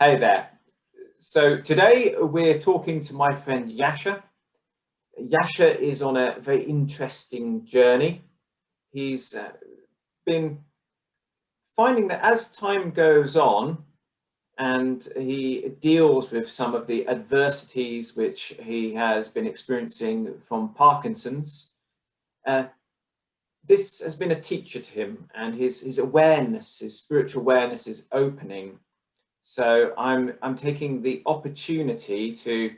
Hey there. So today we're talking to my friend Yasha. Yasha is on a very interesting journey. He's been finding that as time goes on and he deals with some of the adversities which he has been experiencing from Parkinson's, this has been a teacher to him, and his awareness, his spiritual awareness is opening. So I'm taking the opportunity to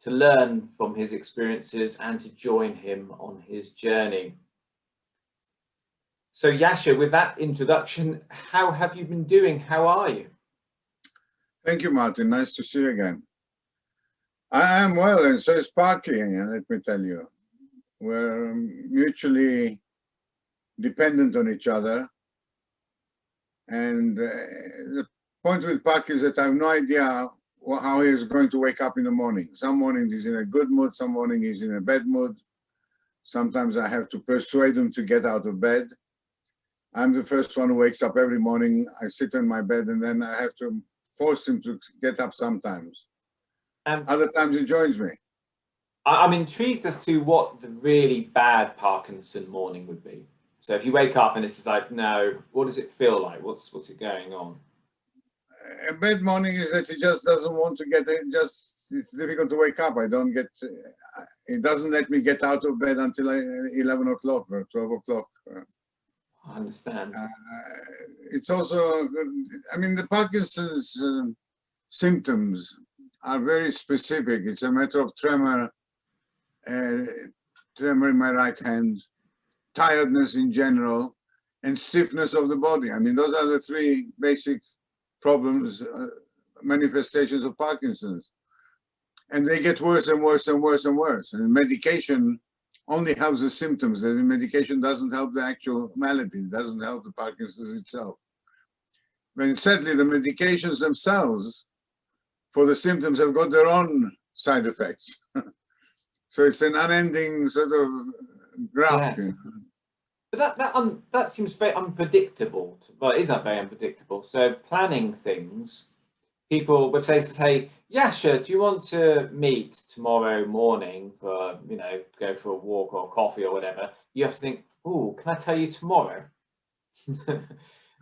learn from his experiences and to join him on his journey. So Yasha, with that introduction, how have you been doing? How are you? Thank you, Martin. Nice to see you again. I am well, and so is Parky, let me tell you. We're mutually dependent on each other. And the point with Parky is that I have no idea how he is going to wake up in the morning. Some morning he's in a good mood, some morning he's in a bad mood. Sometimes I have to persuade him to get out of bed. I'm the first one who wakes up every morning. I sit in my bed and then I have to force him to get up sometimes. Other times he joins me. I'm intrigued as to what the really bad Parkinson morning would be. So if you wake up and it's just like, no, what does it feel like? What's it going on? A bad morning is that he just doesn't want to get it. It's difficult to wake up. It doesn't let me get out of bed until 11 o'clock or 12 o'clock. I understand. It's also, the Parkinson's symptoms are very specific. It's a matter of tremor in my right hand, tiredness in general, and stiffness of the body. Those are the three basic problems, manifestations of Parkinson's. And they get worse and worse and worse and worse. And medication only helps the symptoms. The medication doesn't help the actual malady. It doesn't help the Parkinson's itself. But sadly, the medications themselves for the symptoms have got their own side effects. So it's an unending sort of graph. Yeah. But that seems very unpredictable. Well, it is very unpredictable. So planning things, people would say, Yasha, do you want to meet tomorrow morning for, go for a walk or coffee or whatever? You have to think, oh, can I tell you tomorrow?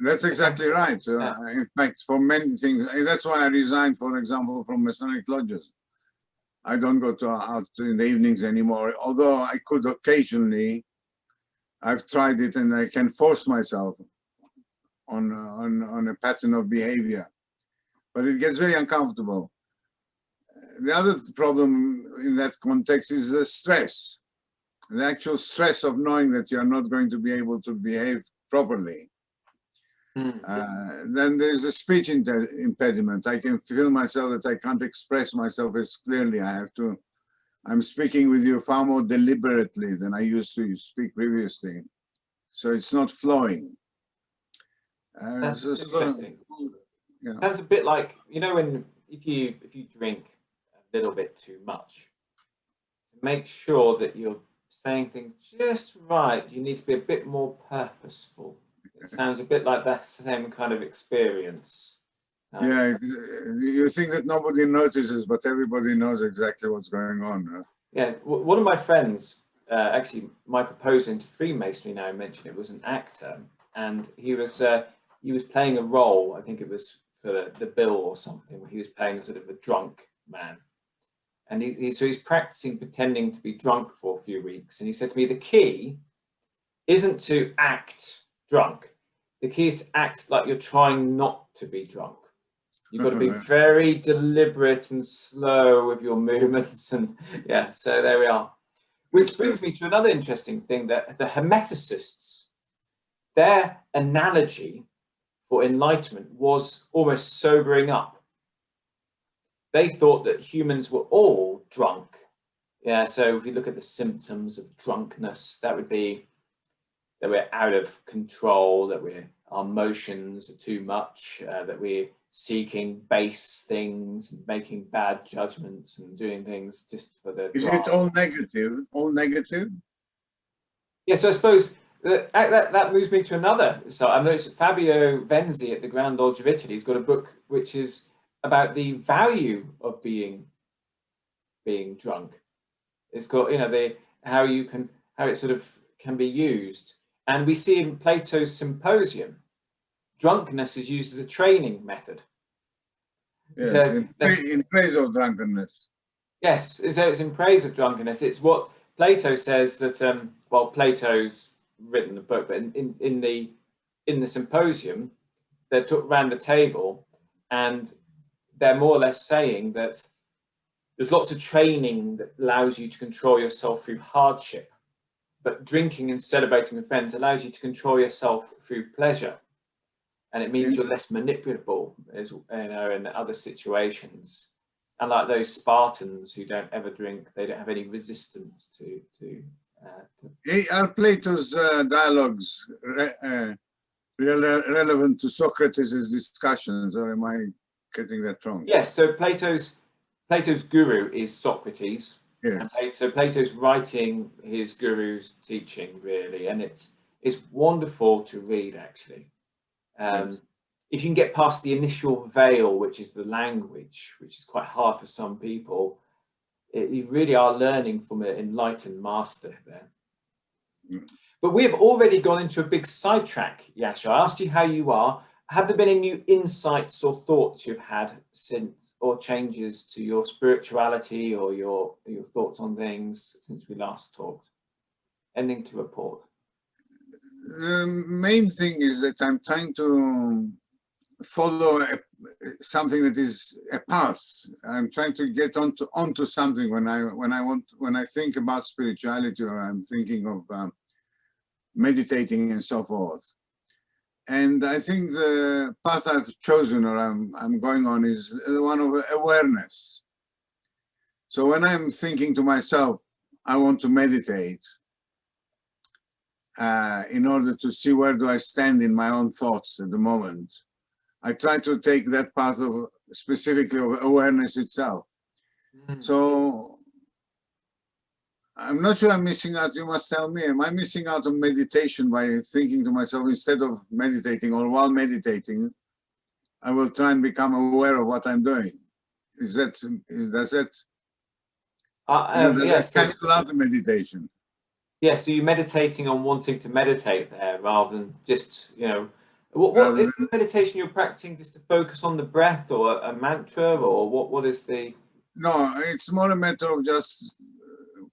That's exactly right. Yeah. In fact, for many things, that's why I resigned, for example, from Masonic lodges. I don't go out in the evenings anymore, although I could occasionally. I've tried it and I can force myself on a pattern of behavior, but it gets very uncomfortable. The other problem in that context is the stress, the actual stress of knowing that you're not going to be able to behave properly. Then there's a speech impediment. I can feel myself that I can't express myself as clearly. I'm speaking with you far more deliberately than I used to speak previously. So it's not flowing. That's interesting. Sounds a bit like, if you drink a little bit too much, make sure that you're saying things just right. You need to be a bit more purposeful. It sounds a bit like that same kind of experience. Yeah, you think that nobody notices, but everybody knows exactly what's going on. Huh? Yeah, one of my friends, actually my proposer into Freemasonry now mentioned it, was an actor, and he was playing a role, I think it was for the Bill or something, where he was playing a sort of a drunk man. And so he's practicing pretending to be drunk for a few weeks. And he said to me, the key isn't to act drunk. The key is to act like you're trying not to be drunk. You've got to be very deliberate and slow with your movements. And yeah, so there we are. Which brings me to another interesting thing, that the Hermeticists, their analogy for enlightenment was almost sobering up. They thought that humans were all drunk. Yeah, so if you look at the symptoms of drunkenness, that would be that we're out of control, that our emotions are too much, that we're seeking base things and making bad judgments and doing things just for the Is it all negative? All negative? Yeah, so I suppose that moves me to another. So I noticed Fabio Venzi at the Grand Lodge of Italy has got a book which is about the value of being drunk. It's got, you know, the how it sort of can be used. And we see in Plato's Symposium, drunkenness is used as a training method. Yes, So in praise of drunkenness. yes, so it's in praise of drunkenness. It's what Plato says that, well, Plato's written a book, but in the Symposium, they took round the table, and they're more or less saying that there's lots of training that allows you to control yourself through hardship, but drinking and celebrating with friends allows you to control yourself through pleasure, and it means you're less manipulable, as you know, in other situations. And like those Spartans who don't ever drink, they don't have any resistance to Are Plato's dialogues relevant to Socrates' discussions, or am I getting that wrong? Yes, so Plato's guru is Socrates. Yes. And so Plato's writing his guru's teaching, really, and it's wonderful to read, actually. Yes. If you can get past the initial veil, which is the language, which is quite hard for some people, you really are learning from an enlightened master there. Mm. But we have already gone into a big sidetrack, Yasha. I asked you how you are. Have there been any new insights or thoughts you've had since, or changes to your spirituality or your thoughts on things since we last talked? Anything to report? The main thing is that I'm trying to follow something that is a path. I'm trying to get onto something when I think about spirituality, or I'm thinking of meditating and so forth. And I think the path I've chosen, or I'm going on, is the one of awareness. So when I'm thinking to myself, I want to meditate, in order to see where do I stand in my own thoughts at the moment, I try to take that path of specifically of awareness itself. Mm. So I'm not sure I'm missing out. You must tell me, am I missing out on meditation by thinking to myself instead of meditating, or while meditating, I will try and become aware of what I'm doing? Does that yes, cancel out the meditation? Yes, so you're meditating on wanting to meditate there rather than just, you know, what is the meditation you're practicing, just to focus on the breath, or a mantra, or what is the... No, it's more a matter of just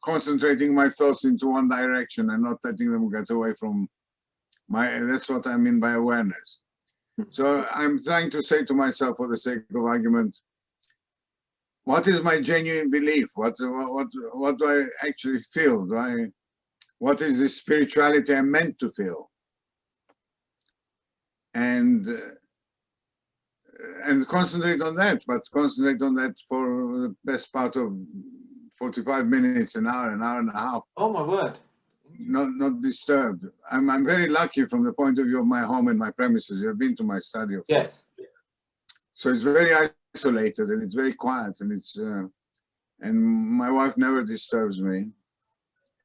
concentrating my thoughts into one direction and not letting them get away from that's what I mean by awareness. So I'm trying to say to myself, for the sake of argument, what is my genuine belief? What do I actually feel? What is the spirituality I'm meant to feel? And concentrate on that, but concentrate on that for the best part of 45 minutes, an hour and a half. Oh my word. Not disturbed. I'm very lucky from the point of view of my home and my premises. You have been to my study, of yes. course. So it's very isolated, and it's very quiet, and it's and my wife never disturbs me.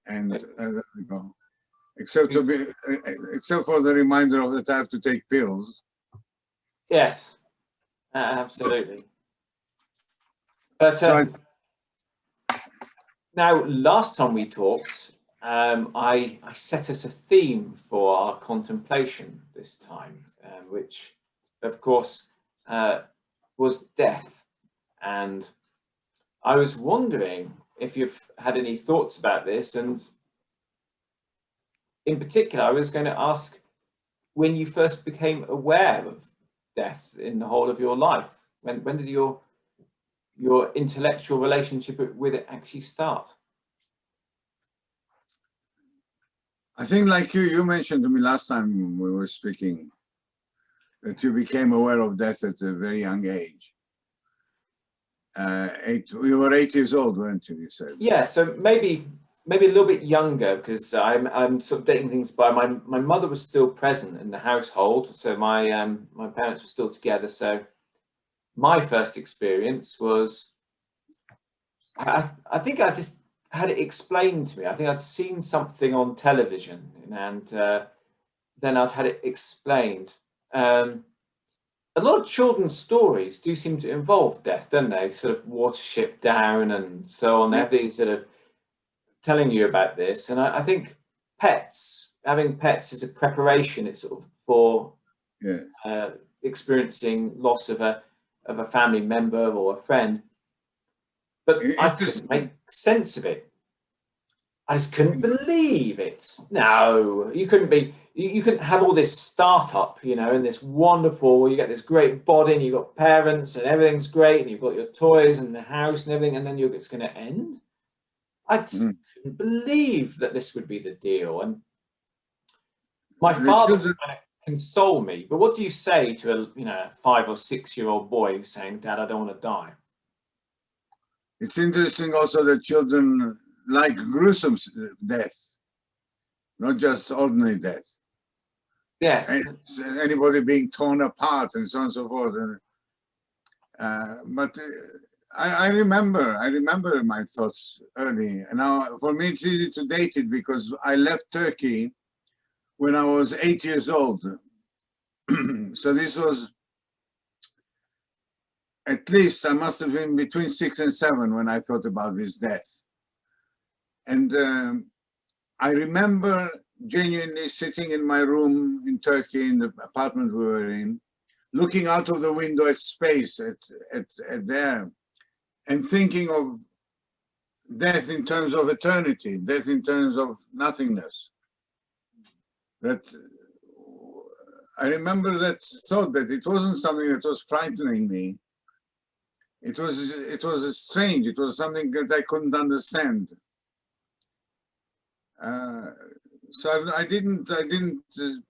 And there we go. Except for the reminder of that I have to take pills. Yes, absolutely. But so now, last time we talked, I set us a theme for our contemplation this time, which, of course, was death. And I was wondering if you've had any thoughts about this, and in particular, I was going to ask when you first became aware of death in the whole of your life. When did your intellectual relationship with it actually start? I think, like you mentioned to me last time we were speaking, that you became aware of death at a very young age. You were 8 years old, weren't you? You said. Yeah, so maybe a little bit younger, because I'm sort of dating things by my mother was still present in the household, so my parents were still together. So my first experience was, I think I just had it explained to me. I think I'd seen something on television, and then I'd had it explained. a lot of children's stories do seem to involve death, don't they? Sort of Watership Down and so on. They Yeah, have these sort of telling you about this, and I think having pets is a preparation. It's sort of for yeah. experiencing loss of a family member or a friend. But I couldn't make Interesting. sense of it. I just couldn't believe it. No, you couldn't be. You couldn't have all this startup, and this wonderful. You get this great body, and you've got parents, and everything's great, and you've got your toys and the house and everything, and then it's going to end. I just Mm. couldn't believe that this would be the deal. And my The father was children, trying to console me. But what do you say to a 5 or 6 year old boy who's saying, "Dad, I don't want to die"? it's interesting also that children like gruesome death, not just ordinary death. Yes. And anybody being torn apart and so on and so forth. But I remember my thoughts early. And now, for me, it's easy to date it because I left Turkey when I was 8 years old. So this was, at least I must have been between 6 and 7 when I thought about this death. And I remember genuinely sitting in my room in Turkey, in the apartment we were in, looking out of the window at space, at there, and thinking of death in terms of eternity, death in terms of nothingness. That I remember that thought, that it wasn't something that was frightening me. It was strange. It was something that I couldn't understand. So I didn't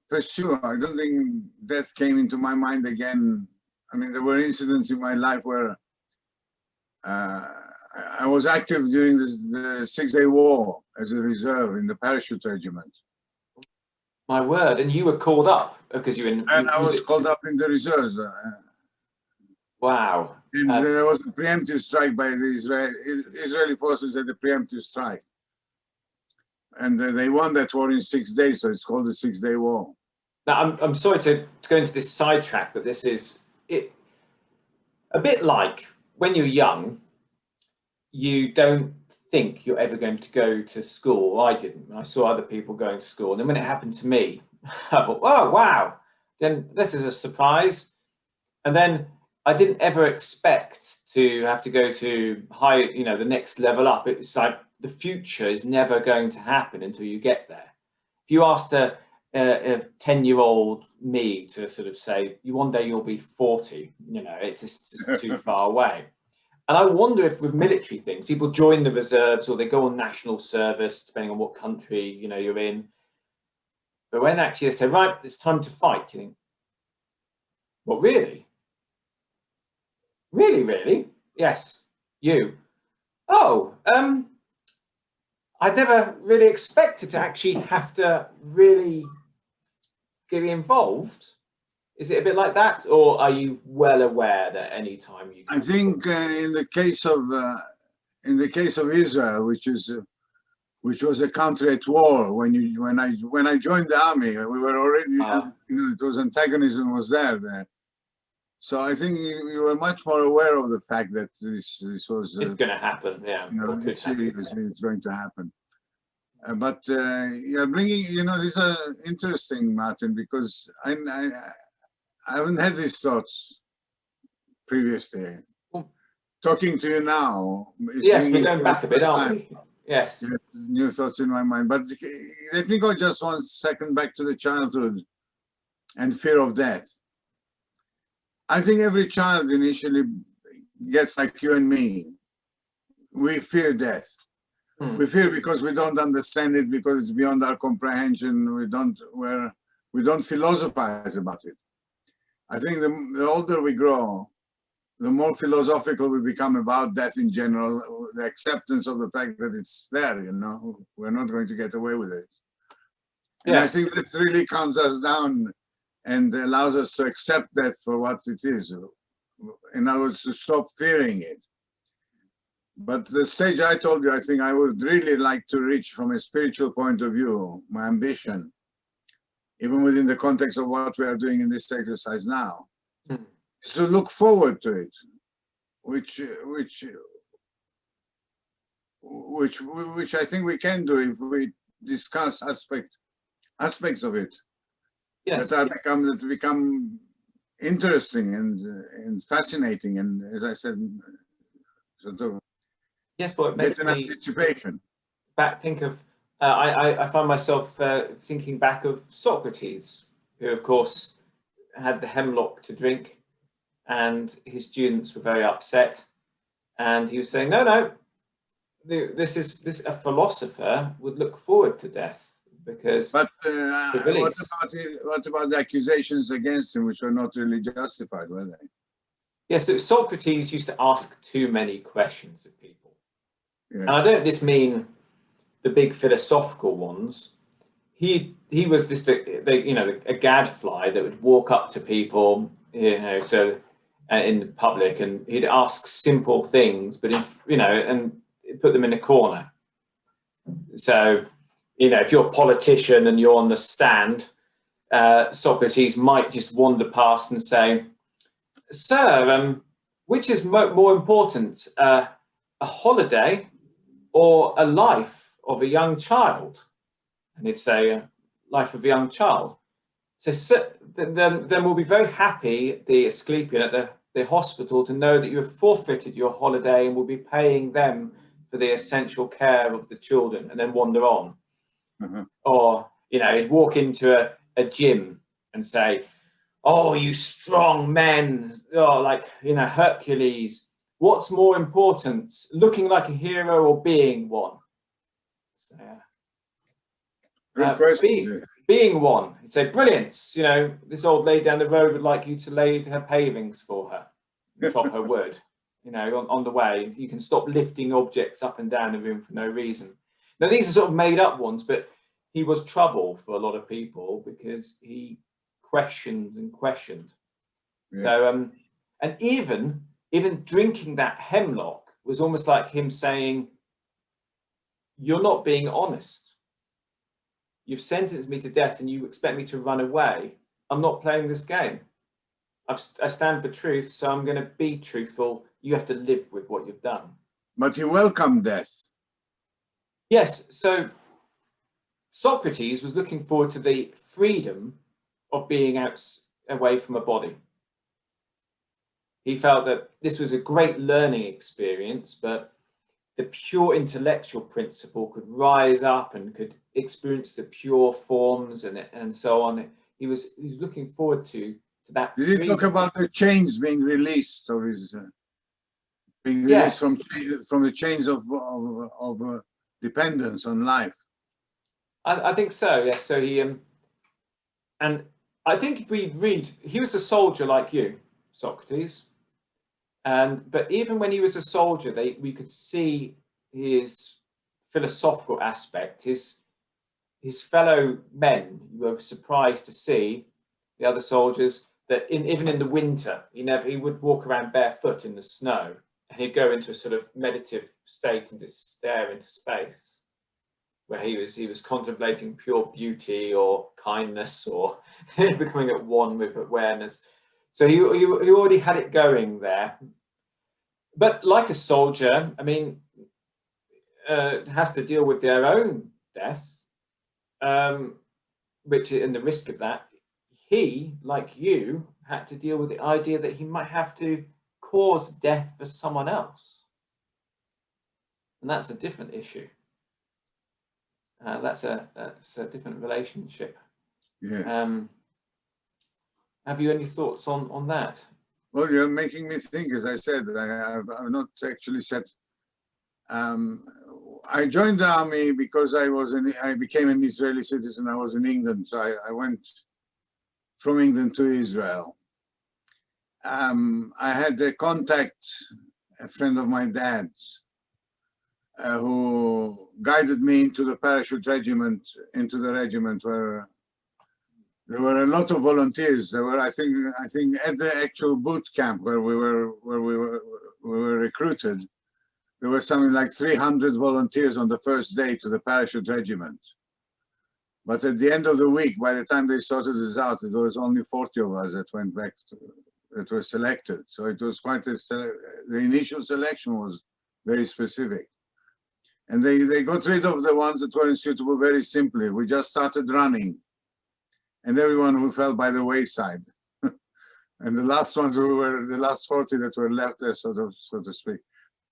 pursue. I don't think death came into my mind again. I mean, there were incidents in my life where I was active during the 6-day war as a reserve in the parachute regiment. My word. And you were called up because And I was called up in the reserves. Wow. And there was a preemptive strike by the Israeli forces, at a preemptive strike. And they won that war in 6 days, so it's called the 6-day war. Now, I'm sorry to go into this sidetrack, but this is it. A bit like when you're young, you don't think you're ever going to go to school. I didn't. I saw other people going to school. And then when it happened to me, I thought, oh, wow, then this is a surprise. And then I didn't ever expect to have to go to the next level up. It's like the future is never going to happen until you get there. If you asked a 10-year-old me to sort of say, one day you'll be 40, it's just too far away. And I wonder if with military things, people join the reserves or they go on national service, depending on what country, you're in. But when actually they say, right, it's time to fight, you think, well, really? Really, really? Yes, you. Oh, I'd never really expected to actually have to really get involved. Is it a bit like that, or are you well aware that any time you can? I think in the case of Israel, which was a country at war, when I joined the army, we were already it was antagonism was there. So I think you were much more aware of the fact that this was it's going to happen. Yeah, it's going to happen. But you're bringing, these are interesting, Martin, because I haven't had these thoughts previously. Talking to you now. Yes, we're going back a bit, aren't we? Yes. New thoughts in my mind. But let me go just 1 second back to the childhood and fear of death. I think every child initially gets like you and me. We fear death. We fear because we don't understand it, because it's beyond our comprehension. We don't philosophize about it. I think the older we grow, the more philosophical we become about death in general, the acceptance of the fact that it's there, we're not going to get away with it. And yes. I think that really calms us down and allows us to accept death for what it is. In other words, to stop fearing it. But the stage I told you, I think I would really like to reach from a spiritual point of view, my ambition, even within the context of what we are doing in this exercise now, Hmm. is to look forward to it, which I think we can do if we discuss aspects of it Yes. that become interesting and fascinating, and as I said, sort of Yes, well, it get makes an me anticipation. think of, I find myself thinking back of Socrates, who of course had the hemlock to drink, and his students were very upset, and he was saying, no, this a philosopher would look forward to death because But the beliefs. what about the accusations against him, which were not really justified, were they? Yes, so Socrates used to ask too many questions of people. Yeah. And I don't just mean the big philosophical ones. He was just a gadfly that would walk up to people, so in public, and he'd ask simple things, but and put them in a corner. So, if you're a politician and you're on the stand, Socrates might just wander past and say, "Sir, which is more important, a holiday or a life of a young child?" And he'd say, "Life of a young child." So, then we'll be very happy, the Asclepian at the hospital, to know that you have forfeited your holiday and will be paying them for the essential care of the children, and then wander on. Uh-huh. Or, he'd walk into a gym and say, "Oh, you strong men, oh, like, Hercules, what's more important, looking like a hero or being one?" So, Good question. being one. He'd say, "Brilliance, this old lady down the road would like you to lay her pavings for her, and chop her wood, on the way. You can stop lifting objects up and down the room for no reason." Now, these are sort of made up ones, but he was trouble for a lot of people because he questioned and questioned. Yeah. So, and even drinking that hemlock was almost like him saying, "You're not being honest. You've sentenced me to death and you expect me to run away. I'm not playing this game. I stand for truth, so I'm going to be truthful. You have to live with what you've done." But he welcomed death. Yes, so Socrates was looking forward to the freedom of being away from a body. He felt that this was a great learning experience, but the pure intellectual principle could rise up and could experience the pure forms and so on. He was looking forward to that Did he freedom. talk about the chains being released, or his being Yes. released from the chains of dependence on life? I think so, yes. So he, and I think if we read, he was a soldier like you, Socrates. But even when he was a soldier, we could see his philosophical aspect. His fellow men were surprised to see, the other soldiers, that even in the winter, he would walk around barefoot in the snow, and he'd go into a sort of meditative state and just stare into space, where he was contemplating pure beauty or kindness or becoming at one with awareness. So he already had it going there. But like a soldier, I mean, has to deal with their own death, which and the risk of that. He, like you, had to deal with the idea that he might have to cause death for someone else, and that's a different issue. That's a different relationship. Yeah. Have you any thoughts on that? Well, you're making me think. As I said, I've not actually said. I joined the army because I became an Israeli citizen. I was in England, so I went from England to Israel. I had a contact, a friend of my dad's, who guided me into the parachute regiment, into the regiment where there were a lot of volunteers. There were, I think, at the actual boot camp where we were recruited, there were something like 300 volunteers on the first day to the parachute regiment. But at the end of the week, by the time they sorted this out, it was only 40 of us that went back that were selected. So it was quite the initial selection was very specific. And they got rid of the ones that weren't suitable very simply. We just started running, and everyone who fell by the wayside. And the last ones who were the last 40 that were left there, so to speak.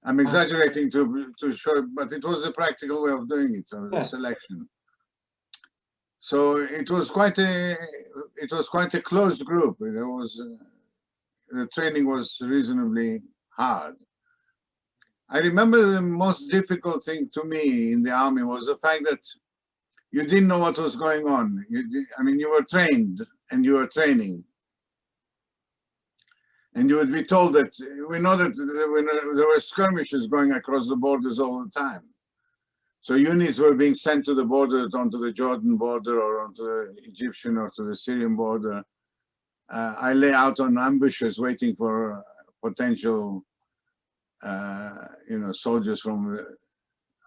I'm exaggerating to show, but it was a practical way of doing it, the selection. So it was quite a close group. There was the training was reasonably hard. I remember the most difficult thing to me in the army was the fact that you didn't know what was going on. I mean, you were trained and you were training. And you would be told that we know that there were skirmishes going across the borders all the time. So units were being sent to the border, onto the Jordan border or onto the Egyptian or to the Syrian border. I lay out on ambushes waiting for potential soldiers from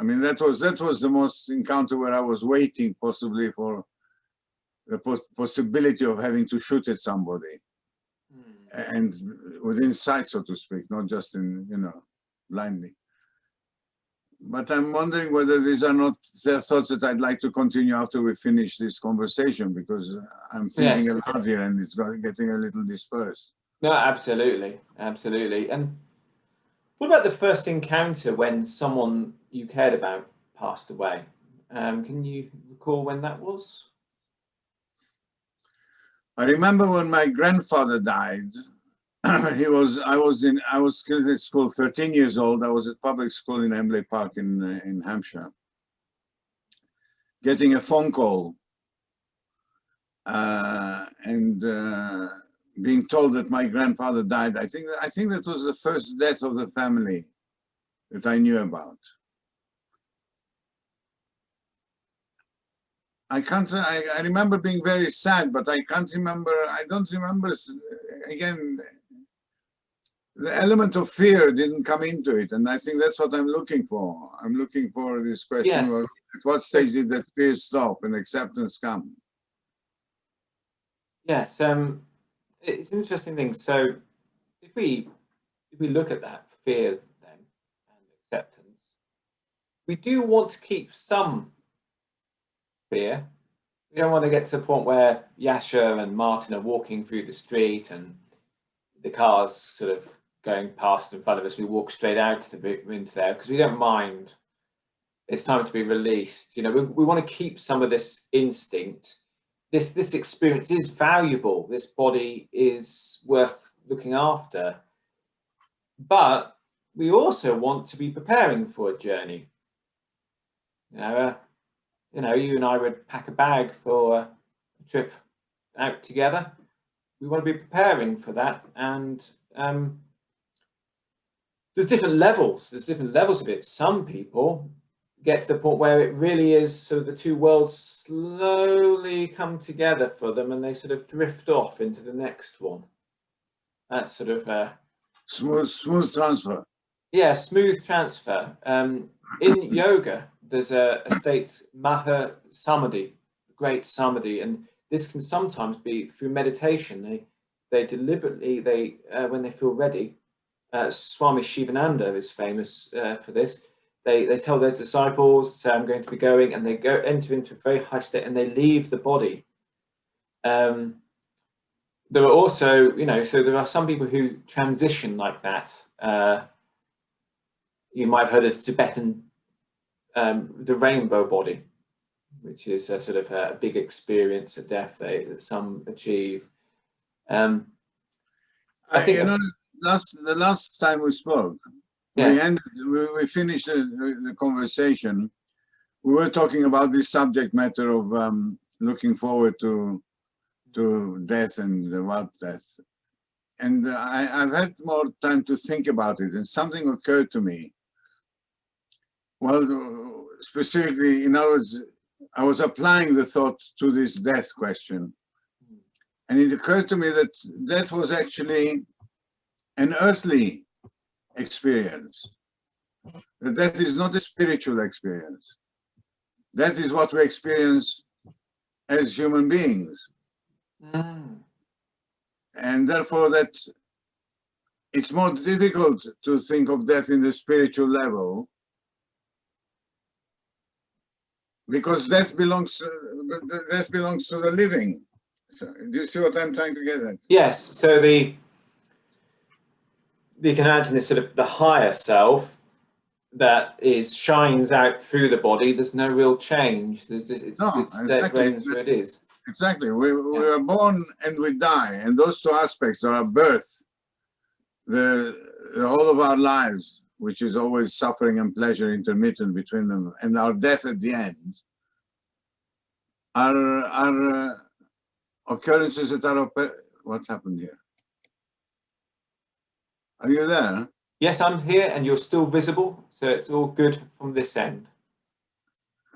I mean, that was the most encounter where I was waiting possibly for the possibility of having to shoot at somebody, and within sight, so to speak, not just in, blindly. But I'm wondering whether these are not the thoughts that I'd like to continue after we finish this conversation, because I'm thinking aloud here and it's getting a little dispersed. No, absolutely, absolutely. And what about the first encounter when someone you cared about passed away? Can you recall when that was? I remember when my grandfather died. I was still at school, 13 years old. I was at public school in Embley Park in Hampshire, getting a phone call and being told that my grandfather died. I think that was the first death of the family that I knew about. I remember being very sad, but I don't remember, again, the element of fear didn't come into it. And I think that's what I'm looking for. I'm looking for this question, well, at what stage did that fear stop and acceptance come? Yes, it's an interesting thing. So if we look at that fear then and acceptance, we do want to keep some fear. We don't want to get to the point where Yasha and Martin are walking through the street and the car's sort of going past in front of us. We walk straight out into there because we don't mind. It's time to be released. We want to keep some of this instinct. This experience is valuable. This body is worth looking after. But we also want to be preparing for a journey. You and I would pack a bag for a trip out together. We want to be preparing for that, and there's different levels. There's different levels of it. Some people get to the point where it really is sort of the two worlds slowly come together for them, and they sort of drift off into the next one. That's sort of smooth transfer. Yeah, smooth transfer. In yoga, there's a state, Maha Samadhi, great Samadhi, and this can sometimes be through meditation. They deliberately, when they feel ready, Swami Shivananda is famous for this. They tell their disciples, say, I'm going to be going, and they enter into a very high state and they leave the body. There are also, so there are some people who transition like that. You might have heard of Tibetan, the rainbow body, which is a sort of a big experience at death that some achieve. I think the last time we spoke, we finished the conversation. We were talking about this subject matter of looking forward to death and about death. And I've had more time to think about it, and something occurred to me. Well, specifically, in other words, I was applying the thought to this death question. And it occurred to me that death was actually an earthly experience. That death is not a spiritual experience. Death is what we experience as human beings. And therefore that it's more difficult to think of death in the spiritual level, because death belongs to the living. So, do you see what I'm trying to get at? Yes. So you can imagine this sort of the higher self that shines out through the body. There's no real change. It's Exactly. as it is. Exactly. We are born and we die, and those two aspects are our birth, the whole of our lives, which is always suffering and pleasure intermittent between them, and our death at the end, are occurrences that are what happened here? Are you there? Yes, I'm here, and you're still visible, so it's all good from this end.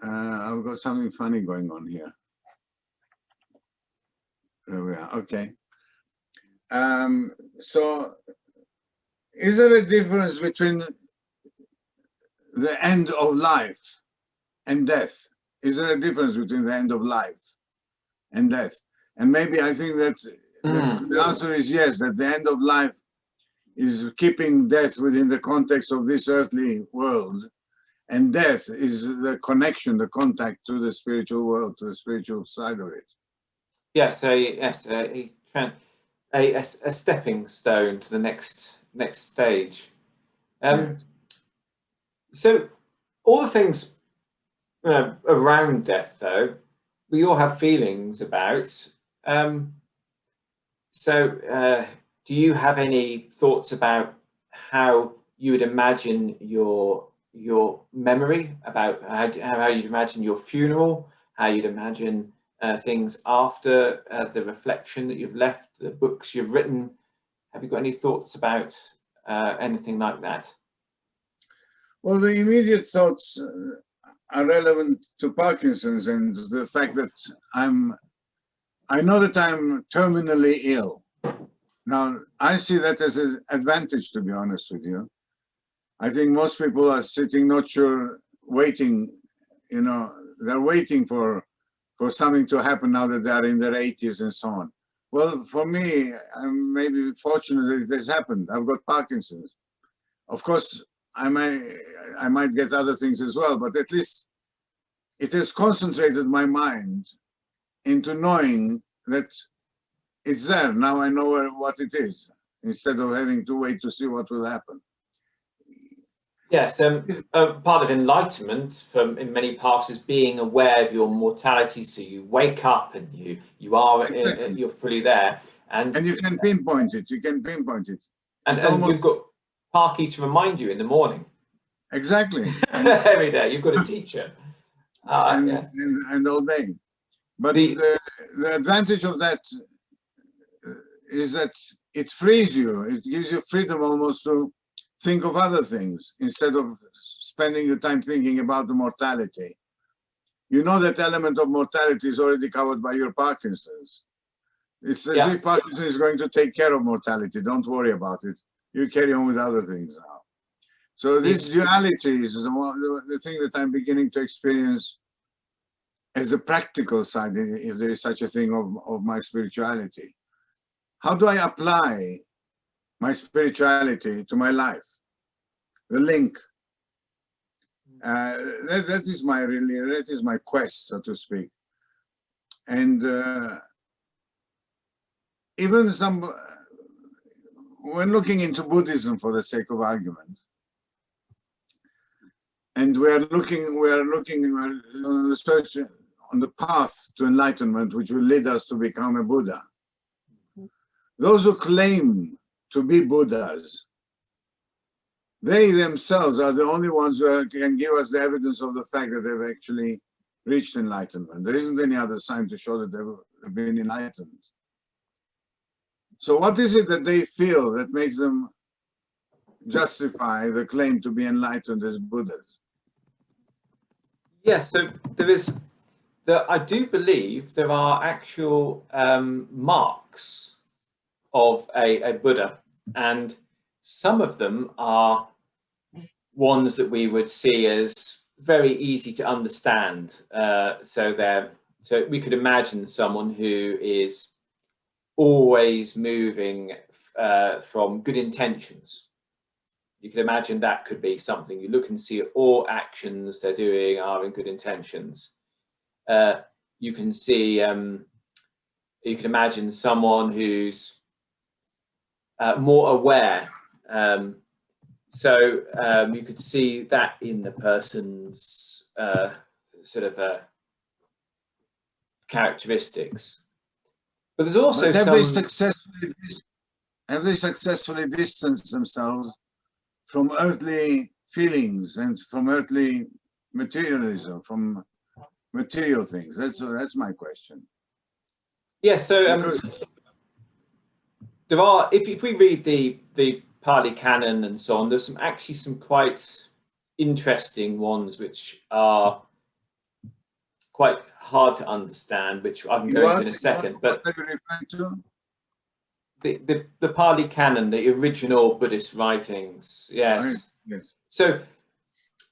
I've got something funny going on here. There we are. Okay. So, is there a difference between the end of life and death? Is there a difference between the end of life and death? And maybe I think that the answer is yes, that the end of life is keeping death within the context of this earthly world, and death is the connection, the contact to the spiritual world, to the spiritual side of it. Yes, a stepping stone to the next stage. Yes. So all the things around death, though, we all have feelings about. Do you have any thoughts about how you would imagine your memory, about how you'd imagine your funeral, how you'd imagine things after the reflection that you've left, the books you've written? Have you got any thoughts about anything like that? Well, the immediate thoughts are relevant to Parkinson's and the fact that I know that I'm terminally ill. Now, I see that as an advantage, to be honest with you. I think most people are sitting not sure, waiting, they're waiting for something to happen now that they are in their 80s and so on. Well, for me, I'm maybe fortunate that it has happened. I've got Parkinson's. Of course, I might get other things as well, but at least it has concentrated my mind into knowing that it's there. Now I know what it is, instead of having to wait to see what will happen. Yes, part of enlightenment in many paths is being aware of your mortality. So you wake up and you're fully there, and you can pinpoint it. You can pinpoint it. And you've got Parky to remind you in the morning. Exactly. Every day you've got a teacher. And all day. But the advantage of that is that it frees you. It gives you freedom almost to think of other things instead of spending your time thinking about the mortality. You know that element of mortality is already covered by your Parkinson's. It's as if Parkinson is going to take care of mortality. Don't worry about it. You carry on with other things now. So this duality is the thing that I'm beginning to experience as a practical side, if there is such a thing, of my spirituality. How do I apply my spirituality to my life? The link. That is my quest, so to speak. And even when looking into Buddhism, for the sake of argument, and we are looking on the search, on the path to enlightenment, which will lead us to become a Buddha. Those who claim to be Buddhas, they themselves are the only ones who can give us the evidence of the fact that they've actually reached enlightenment. There isn't any other sign to show that they've been enlightened. So what is it that they feel that makes them justify the claim to be enlightened as Buddhas? Yes, so I do believe there are actual marks of a Buddha, and some of them are ones that we would see as very easy to understand. So we could imagine someone who is always moving from good intentions. You can imagine that could be something. You look and see all actions they're doing are in good intentions. You can see, you can imagine someone who's more aware. So you could see that in the person's sort of characteristics. But there's also But some... have they successfully distanced themselves from earthly feelings and from earthly materialism, from material things? That's my question. Yeah, so there are, if we read the Pali Canon and so on, there's actually some quite interesting ones which are quite hard to understand, which I can go into in a second. But what are you referring to? the Pali Canon, the original Buddhist writings, yes. Yes. So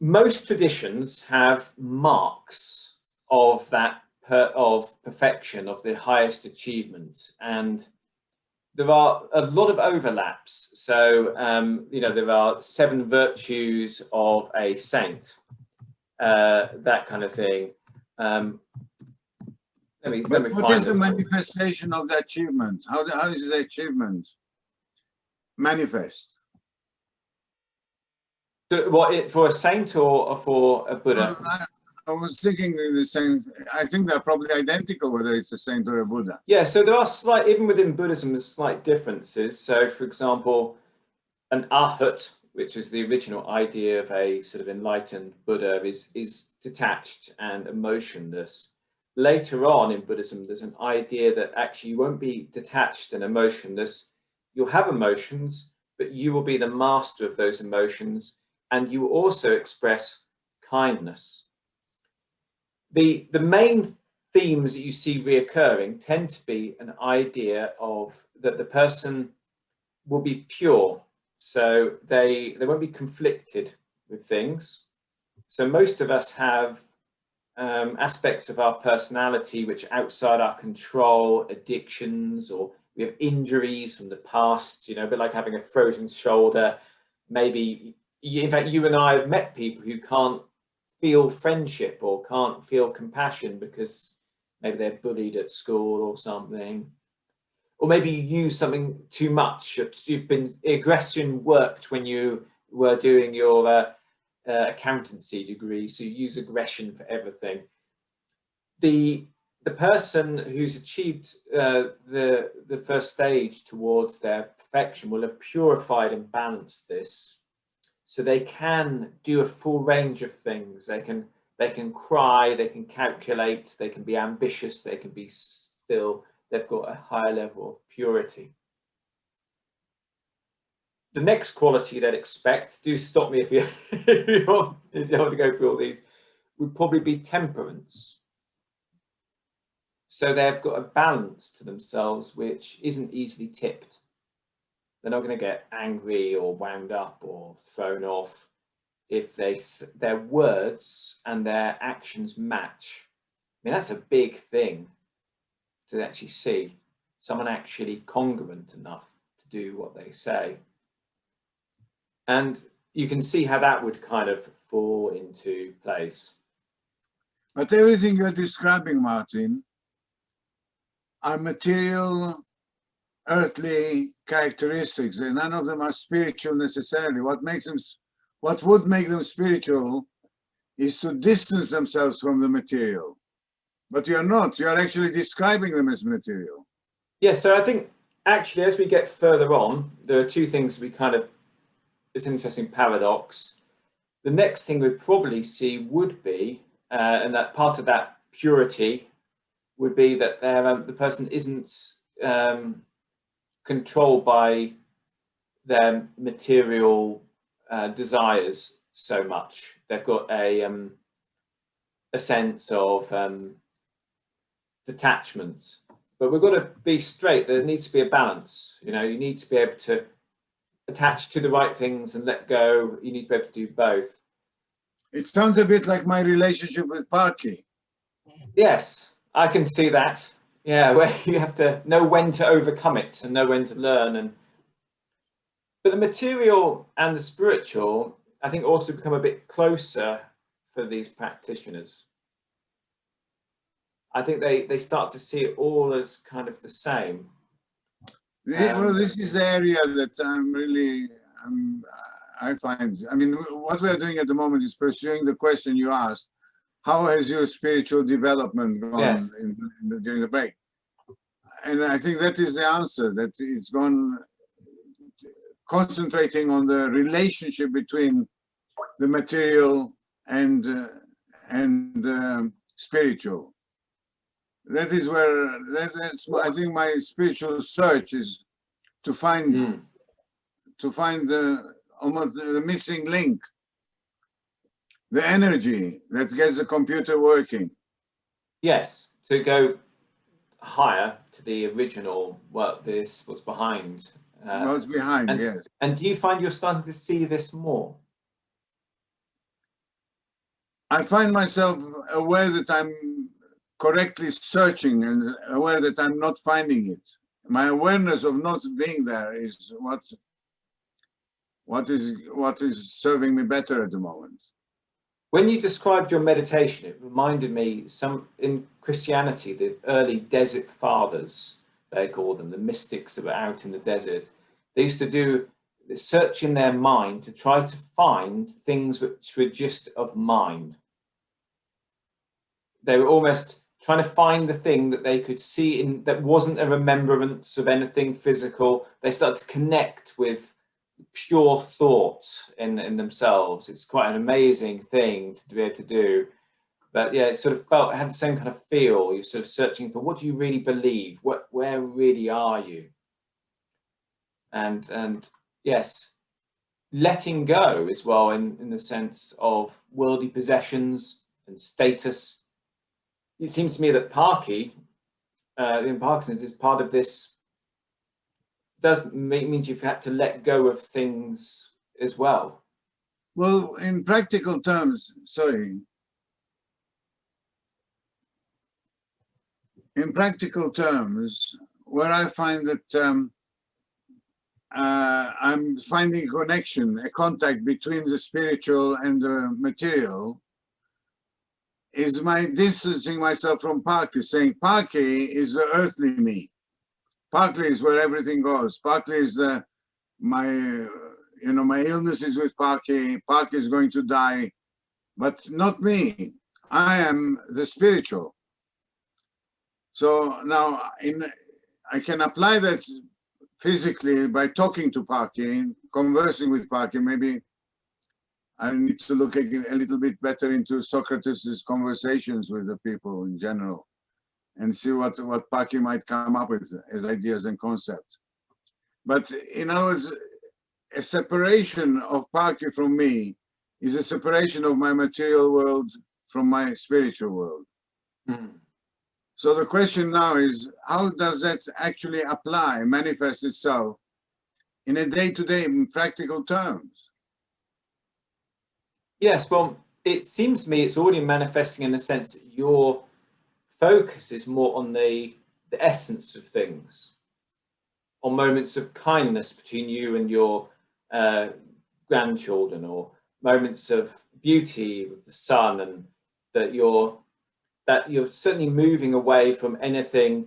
most traditions have marks of that of perfection, of the highest achievement, and there are a lot of overlaps. So you know, there are 7 virtues of a saint, that kind of thing. Let me What is the manifestation of the achievement? How is the achievement manifest? So what, for a saint or for a Buddha? Well, I was thinking the same. I think they're probably identical, whether it's a saint or a Buddha. Yeah, so there are slight, even within Buddhism, there's slight differences. So, for example, an arhat, which is the original idea of a sort of enlightened Buddha, is detached and emotionless. Later on in Buddhism, there's an idea that actually you won't be detached and emotionless. You'll have emotions, but you will be the master of those emotions, and you will also express kindness. The main themes that you see reoccurring tend to be an idea of that the person will be pure, so they won't be conflicted with things. So most of us have aspects of our personality which are outside our control, addictions, or we have injuries from the past, you know, a bit like having a frozen shoulder. Maybe, in fact, you and I have met people who can't feel friendship or can't feel compassion because maybe they're bullied at school or something, or maybe you use something too much. You've been, aggression worked when you were doing your accountancy degree, so you use aggression for everything. The person who's achieved the first stage towards their perfection will have purified and balanced this, so they can do a full range of things. They can cry, they can calculate, they can be ambitious, they can be still. They've got a higher level of purity. The next quality they'd expect, do stop me if you, if you want to go through all these, would probably be temperance. So they've got a balance to themselves which isn't easily tipped. They're not going to get angry or wound up or thrown off if their words and their actions match. I mean, that's a big thing to actually see. Someone actually congruent enough to do what they say. And you can see how that would kind of fall into place. But everything you're describing, Martin, are material, earthly characteristics, and none of them are spiritual necessarily. What would make them spiritual is to distance themselves from the material. But you're not. You're actually describing them as material. Yeah, so I think actually as we get further on, there are 2 things we kind of, it's an interesting paradox. The next thing we'd probably see would be, and that part of that purity would be that the person isn't controlled by their material desires so much. They've got a sense of detachment. But we've got to be straight. There needs to be a balance. You know, you need to be able to attach to the right things and let go. You need to be able to do both. It sounds a bit like my relationship with Parky. Yes, I can see that. Yeah, where you have to know when to overcome it and know when to learn. And But the material and the spiritual, I think, also become a bit closer for these practitioners. I think they start to see it all as kind of the same. Well, this is the area that I find, I mean, what we are doing at the moment is pursuing the question you asked: how has your spiritual development gone during the break? And I think that is the answer, that it's gone concentrating on the relationship between the material and spiritual. That is where, that's, I think my spiritual search is to find the almost the missing link, the energy that gets the computer working. Yes, to go higher to the original, what's behind. What's behind, and, yes. And do you find you're starting to see this more? I find myself aware that I'm correctly searching and aware that I'm not finding it. My awareness of not being there is what is serving me better at the moment. When you described your meditation, it reminded me in Christianity, the early desert fathers, they called them, the mystics that were out in the desert. They used to do the search in their mind to try to find things which were just of mind. They were almost trying to find the thing that they could see that wasn't a remembrance of anything physical. They started to connect with pure thought in themselves. It's quite an amazing thing to be able to do. But yeah, it sort of it had the same kind of feel. You're sort of searching for, what do you really believe? Where really are you? And yes, letting go as well in the sense of worldly possessions and status. It seems to me that in Parkinson's, is part of this. Means you've had to let go of things as well. Well, in practical terms, in practical terms, where I find that I'm finding a connection, a contact between the spiritual and the material, is my distancing myself from Parky, saying Parky is the earthly me. Parky is where everything goes. Parky is my illness is with Parky. Parky is going to die, but not me. I am the spiritual. So now I can apply that physically by talking to Parky, conversing with Parky. Maybe I need to look a little bit better into Socrates' conversations with the people in general and see what Parky might come up with as ideas and concepts. But in other words, a separation of Parky from me is a separation of my material world from my spiritual world. So the question now is, how does that actually manifest itself in a day-to-day practical terms? Yes, well, it seems to me it's already manifesting in the sense that your focus is more on the essence of things, on moments of kindness between you and your grandchildren, or moments of beauty with the sun, and that you're certainly moving away from anything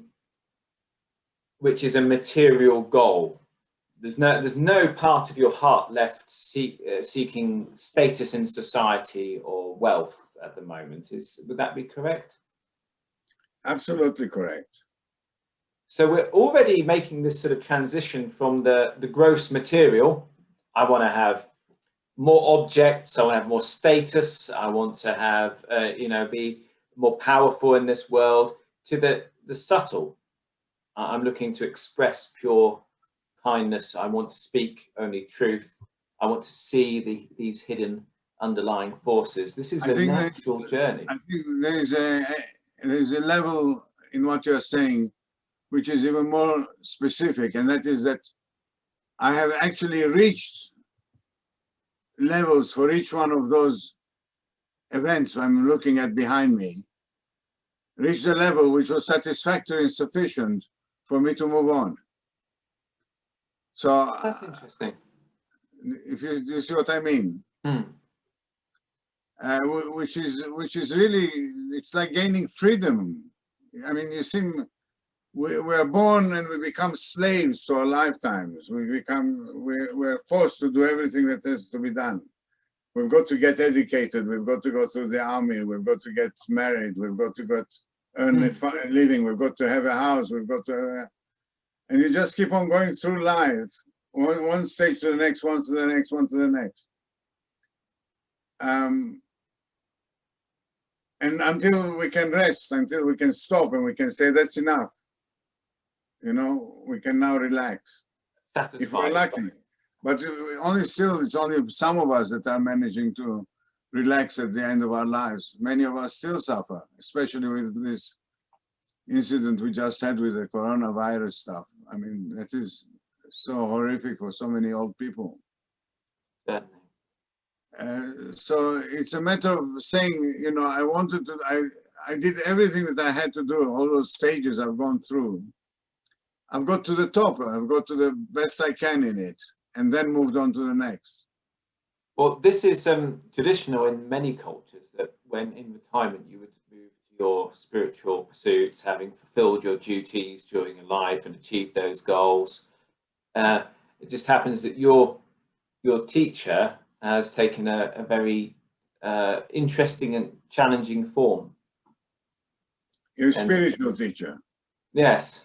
which is a material goal. There's no part of your heart left seeking status in society or wealth at the moment. Would that be correct? Absolutely correct. So we're already making this sort of transition from the gross material. I want to have more objects. I want to have more status. I want to have be more powerful in this world, to the subtle. I'm looking to express pure kindness. I want to speak only truth. I want to see these hidden underlying forces. This is a natural journey. I think there's a level in what you're saying which is even more specific, and that is that I have actually reached levels for each one of those events I'm looking at behind me, reached a level which was satisfactory and sufficient for me to move on. So that's interesting. if you see what I mean. Mm. Which is really, it's like gaining freedom. I mean, you see, we're born and we become slaves to our lifetimes. We're forced to do everything that has to be done. We've got to get educated. We've got to go through the army. We've got to get married. We've got to earn a living. We've got to have a house. We've got to, and you just keep on going through life, one stage to the next, one to the next, one to the next. And until we can rest, until we can stop and we can say, that's enough, you know, we can now relax. Satisfied. If we're lucky. But it's only some of us that are managing to relax at the end of our lives. Many of us still suffer, especially with this incident we just had with the coronavirus stuff. I mean, that is so horrific for so many old people. Certainly. So it's a matter of saying, you know, I did everything that I had to do, all those stages I've gone through. I've got to the top, I've got to the best I can in it, and then moved on to the next. Well, this is traditional in many cultures, that when in retirement you would move to your spiritual pursuits, having fulfilled your duties during your life and achieved those goals. It just happens that your teacher has taken a very interesting and challenging form. Your spiritual teacher. Yes,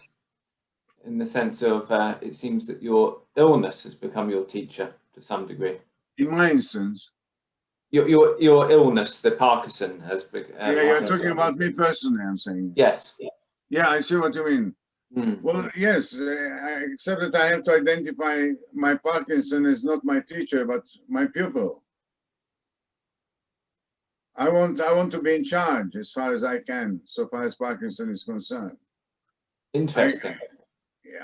in the sense of it seems that your illness has become your teacher to some degree. In my instance. Your illness, the Parkinson, has become... yeah, you're talking about me personally, I'm saying. Yes. Yeah, I see what you mean. Well, yes, except that I have to identify my Parkinson as not my teacher, but my pupil. I want to be in charge as far as I can, so far as Parkinson is concerned. Interesting.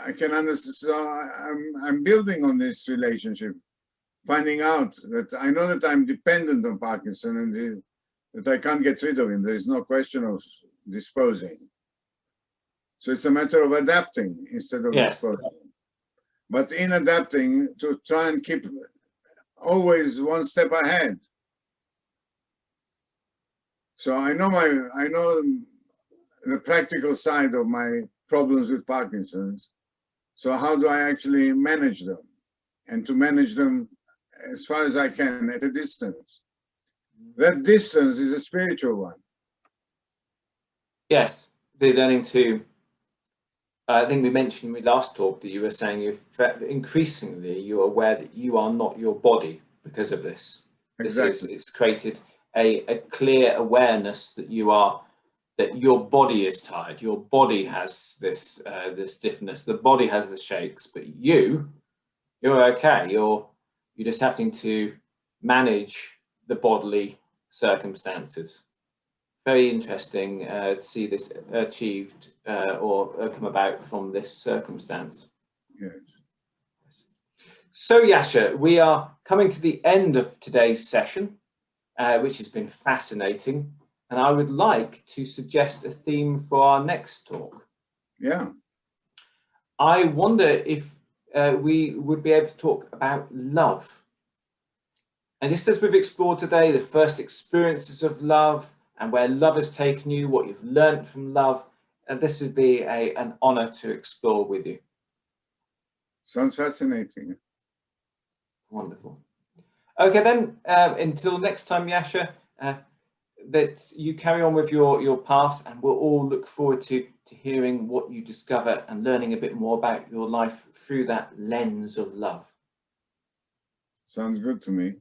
I can understand. So I'm building on this relationship, finding out that I know that I'm dependent on Parkinson and that I can't get rid of him. There is no question of disposing. So it's a matter of adapting instead of disposing. But in adapting, to try and keep always one step ahead. So I know the practical side of my problems with Parkinson's. So how do I actually manage them? And to manage them as far as I can at a distance. That distance is a spiritual one. Yes, the learning to... I think we mentioned when we last talked that you were saying increasingly you're aware that you are not your body because of this. Exactly. It's created a clear awareness that that your body is tired, your body has this stiffness, the body has the shakes, but you're okay. You're just having to manage the bodily circumstances. Very interesting to see this achieved or come about from this circumstance. Yes. So Yasha, we are coming to the end of today's session, which has been fascinating. And I would like to suggest a theme for our next talk. Yeah. I wonder if we would be able to talk about love. And just as we've explored today, the first experiences of love and where love has taken you, what you've learned from love, this would be an honor to explore with you. Sounds fascinating. Wonderful. Okay, then, until next time, Yasha, that you carry on with your path, and we'll all look forward to hearing what you discover and learning a bit more about your life through that lens of love. Sounds good to me.